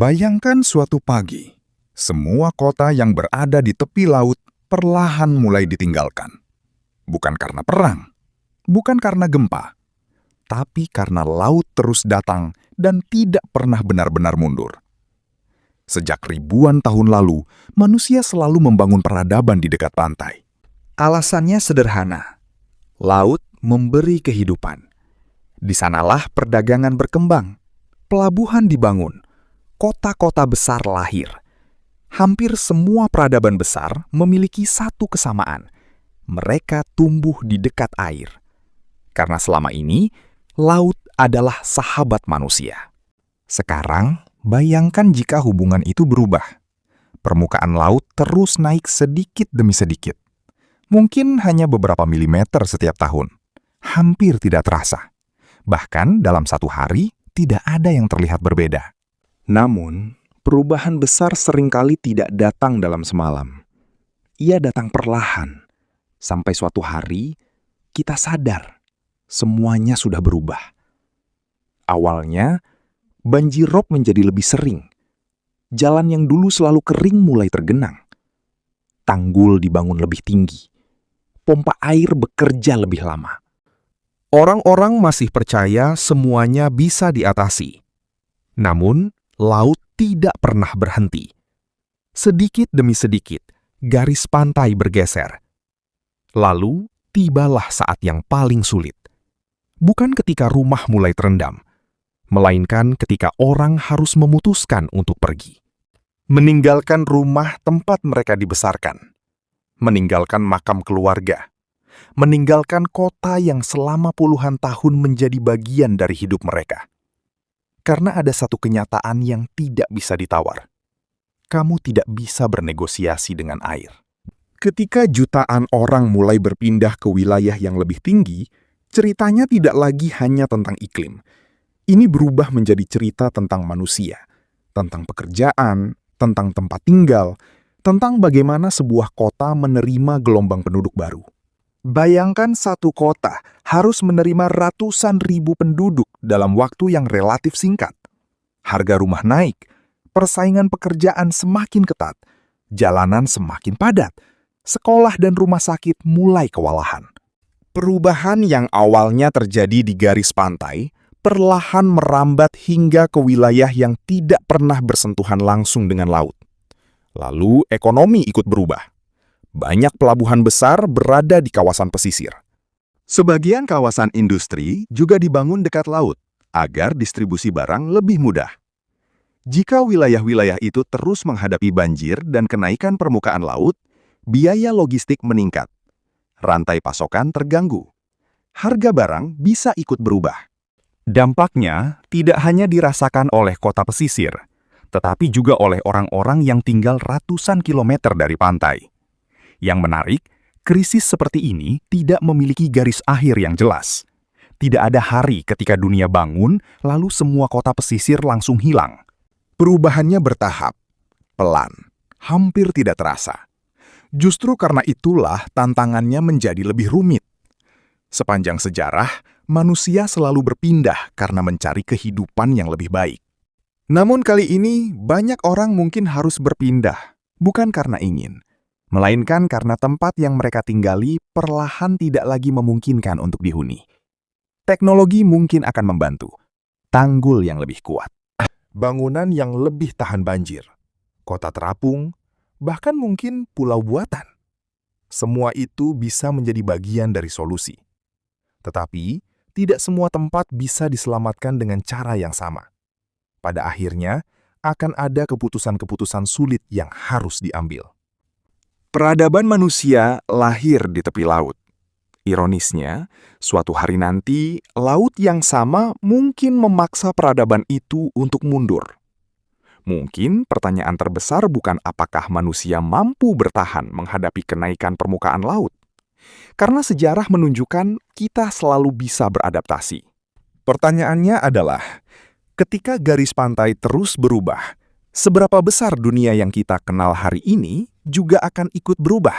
Bayangkan suatu pagi, semua kota yang berada di tepi laut perlahan mulai ditinggalkan. Bukan karena perang, bukan karena gempa, tapi karena laut terus datang dan tidak pernah benar-benar mundur. Sejak ribuan tahun lalu, manusia selalu membangun peradaban di dekat pantai. Alasannya sederhana. Laut memberi kehidupan. Di sanalah perdagangan berkembang, pelabuhan dibangun, kota-kota besar lahir. Hampir semua peradaban besar memiliki satu kesamaan. Mereka tumbuh di dekat air. Karena selama ini, laut adalah sahabat manusia. Sekarang, bayangkan jika hubungan itu berubah. Permukaan laut terus naik sedikit demi sedikit. Mungkin hanya beberapa milimeter setiap tahun. Hampir tidak terasa. Bahkan dalam satu hari, tidak ada yang terlihat berbeda. Namun, perubahan besar seringkali tidak datang dalam semalam. Ia datang perlahan. Sampai suatu hari, kita sadar semuanya sudah berubah. Awalnya, banjir rob menjadi lebih sering. Jalan yang dulu selalu kering mulai tergenang. Tanggul dibangun lebih tinggi. Pompa air bekerja lebih lama. Orang-orang masih percaya semuanya bisa diatasi. Namun, laut tidak pernah berhenti. Sedikit demi sedikit, garis pantai bergeser. Lalu, tibalah saat yang paling sulit. Bukan ketika rumah mulai terendam, melainkan ketika orang harus memutuskan untuk pergi. Meninggalkan rumah tempat mereka dibesarkan. Meninggalkan makam keluarga. Meninggalkan kota yang selama puluhan tahun menjadi bagian dari hidup mereka. Karena ada satu kenyataan yang tidak bisa ditawar. Kamu tidak bisa bernegosiasi dengan air. Ketika jutaan orang mulai berpindah ke wilayah yang lebih tinggi, ceritanya tidak lagi hanya tentang iklim. Ini berubah menjadi cerita tentang manusia, tentang pekerjaan, tentang tempat tinggal, tentang bagaimana sebuah kota menerima gelombang penduduk baru. Bayangkan satu kota harus menerima ratusan ribu penduduk dalam waktu yang relatif singkat. Harga rumah naik, persaingan pekerjaan semakin ketat, jalanan semakin padat, sekolah dan rumah sakit mulai kewalahan. Perubahan yang awalnya terjadi di garis pantai, perlahan merambat hingga ke wilayah yang tidak pernah bersentuhan langsung dengan laut. Lalu ekonomi ikut berubah. Banyak pelabuhan besar berada di kawasan pesisir. Sebagian kawasan industri juga dibangun dekat laut agar distribusi barang lebih mudah. Jika wilayah-wilayah itu terus menghadapi banjir dan kenaikan permukaan laut, biaya logistik meningkat. Rantai pasokan terganggu. Harga barang bisa ikut berubah. Dampaknya tidak hanya dirasakan oleh kota pesisir, tetapi juga oleh orang-orang yang tinggal ratusan kilometer dari pantai. Yang menarik, krisis seperti ini tidak memiliki garis akhir yang jelas. Tidak ada hari ketika dunia bangun, lalu semua kota pesisir langsung hilang. Perubahannya bertahap, pelan, hampir tidak terasa. Justru karena itulah tantangannya menjadi lebih rumit. Sepanjang sejarah, manusia selalu berpindah karena mencari kehidupan yang lebih baik. Namun kali ini, banyak orang mungkin harus berpindah, bukan karena ingin, melainkan karena tempat yang mereka tinggali perlahan tidak lagi memungkinkan untuk dihuni. Teknologi mungkin akan membantu. Tanggul yang lebih kuat. Bangunan yang lebih tahan banjir. Kota terapung, bahkan mungkin pulau buatan. Semua itu bisa menjadi bagian dari solusi. Tetapi, tidak semua tempat bisa diselamatkan dengan cara yang sama. Pada akhirnya, akan ada keputusan-keputusan sulit yang harus diambil. Peradaban manusia lahir di tepi laut. Ironisnya, suatu hari nanti, laut yang sama mungkin memaksa peradaban itu untuk mundur. Mungkin pertanyaan terbesar bukan apakah manusia mampu bertahan menghadapi kenaikan permukaan laut. Karena sejarah menunjukkan kita selalu bisa beradaptasi. Pertanyaannya adalah, ketika garis pantai terus berubah, seberapa besar dunia yang kita kenal hari ini juga akan ikut berubah?